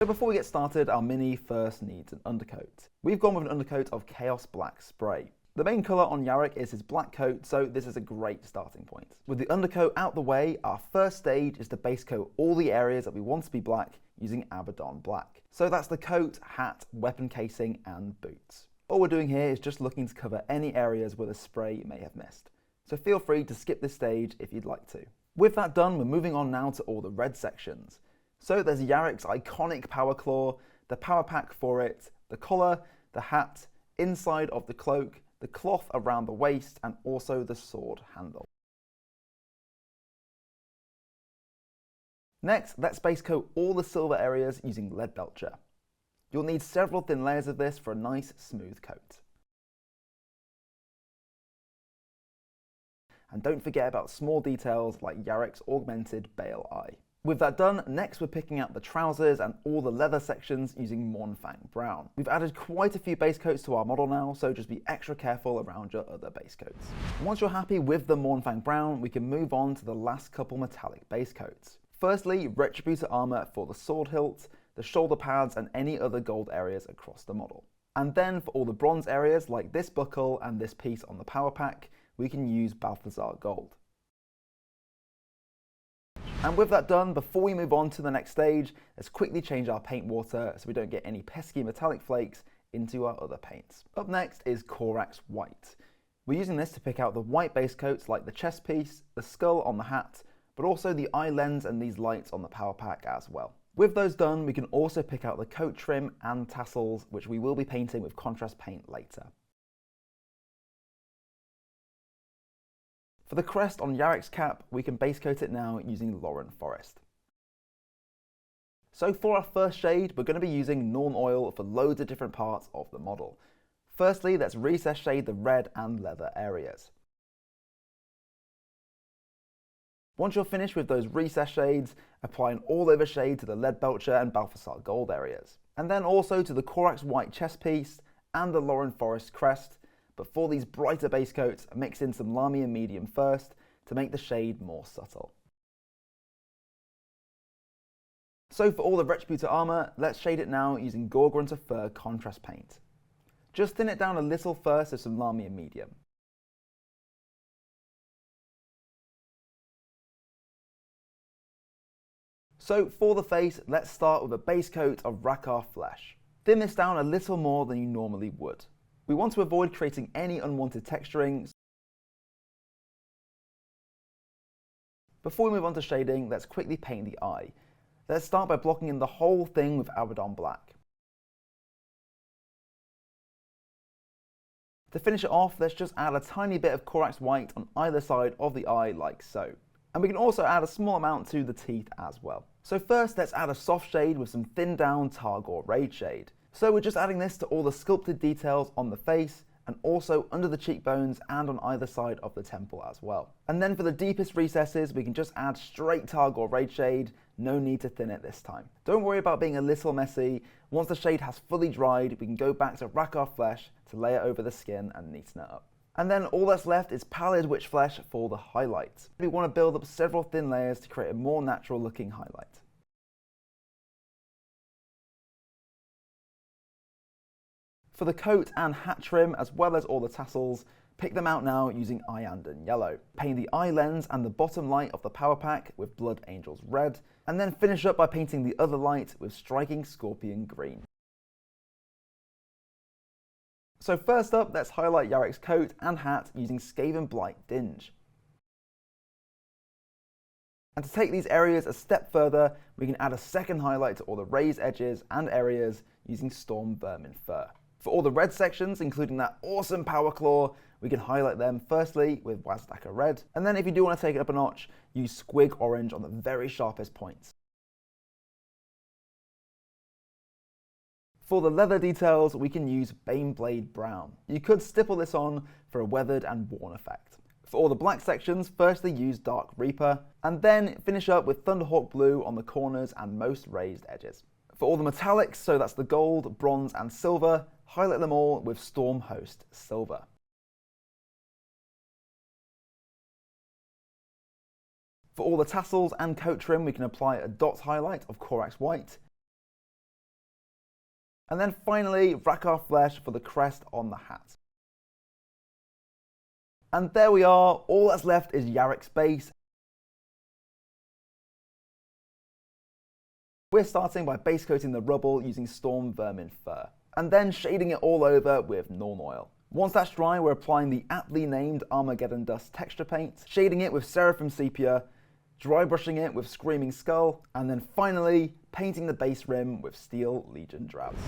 So before we get started, our mini first needs an undercoat. We've gone with an undercoat of Chaos Black spray. The main colour on Yarrick is his black coat, so this is a great starting point. With the undercoat out the way, our first stage is to base coat all the areas that we want to be black using Abaddon Black. So that's the coat, hat, weapon casing and boots. All we're doing here is just looking to cover any areas where the spray may have missed. So feel free to skip this stage if you'd like to. With that done, we're moving on now to all the red sections. So there's Yarrick's iconic power claw, the power pack for it, the collar, the hat, inside of the cloak, the cloth around the waist, and also the sword handle. Next, let's base coat all the silver areas using Leadbelcher. You'll need several thin layers of this for a nice smooth coat. And don't forget about small details like Yarrick's augmented Bale Eye. With that done, next we're picking out the trousers and all the leather sections using Mournfang Brown. We've added quite a few base coats to our model now, so just be extra careful around your other base coats. Once you're happy with the Mournfang Brown, we can move on to the last couple metallic base coats. Firstly, Retributor Armour for the sword hilt, the shoulder pads and any other gold areas across the model. And then for all the bronze areas like this buckle and this piece on the power pack, we can use Balthasar Gold. And with that done, before we move on to the next stage, let's quickly change our paint water so we don't get any pesky metallic flakes into our other paints. Up next is Corax White. We're using this to pick out the white base coats like the chest piece, the skull on the hat, but also the eye lens and these lights on the power pack as well. With those done, we can also pick out the coat trim and tassels, which we will be painting with contrast paint later. For the crest on Yarrick's cap, we can base coat it now using Loren Forest. So for our first shade, we're going to be using Nuln Oil for loads of different parts of the model. Firstly, let's recess shade the red and leather areas. Once you're finished with those recess shades, apply an all-over shade to the Leadbelcher and Balthasar Gold areas. And then also to the Corax White chest piece and the Loren Forest crest. But for these brighter base coats, mix in some Lahmian Medium first to make the shade more subtle. So for all the Retributor Armour, let's shade it now using Khorne Red Fur contrast paint. Just thin it down a little first with some Lahmian Medium. So for the face, let's start with a base coat of Rakarth Flesh. Thin this down a little more than you normally would. We want to avoid creating any unwanted texturing. Before we move on to shading, let's quickly paint the eye. Let's start by blocking in the whole thing with Abaddon Black. To finish it off, let's just add a tiny bit of Corax White on either side of the eye like so. And we can also add a small amount to the teeth as well. So first, let's add a soft shade with some thinned down Targor Rageshade. So we're just adding this to all the sculpted details on the face and also under the cheekbones and on either side of the temple as well. And then for the deepest recesses, we can just add straight Targor Rageshade, no need to thin it this time. Don't worry about being a little messy. Once the shade has fully dried, we can go back to Rakarth Flesh to lay it over the skin and neaten it up. And then all that's left is Pallid Witch Flesh for the highlight. We want to build up several thin layers to create a more natural looking highlight. For the coat and hat trim, as well as all the tassels, pick them out now using Iyanden Yellow. Paint the eye lens and the bottom light of the power pack with Blood Angels Red, and then finish up by painting the other light with striking Scorpion Green. So first up, let's highlight Yarrick's coat and hat using Skavenblight Dinge. And to take these areas a step further, we can add a second highlight to all the raised edges and areas using Stormvermin Fur. For all the red sections, including that awesome power claw, we can highlight them firstly with Wazdakka Red, and then if you do want to take it up a notch, use Squig Orange on the very sharpest points. For the leather details, we can use Baneblade Brown. You could stipple this on for a weathered and worn effect. For all the black sections, firstly use Dark Reaper, and then finish up with Thunderhawk Blue on the corners and most raised edges. For all the metallics, so that's the gold, bronze and silver, highlight them all with Stormhost Silver. For all the tassels and coat trim, we can apply a dot highlight of Corax White. And then finally, Rakarth Flesh for the crest on the hat. And there we are, all that's left is Yarrick's base. We're starting by base coating the rubble using Stormvermin Fur, and then shading it all over with Nuln Oil. Once that's dry, we're applying the aptly named Armageddon Dust texture paint, shading it with Seraphim Sepia, dry brushing it with Screaming Skull, and then finally painting the base rim with Steel Legion Drabs.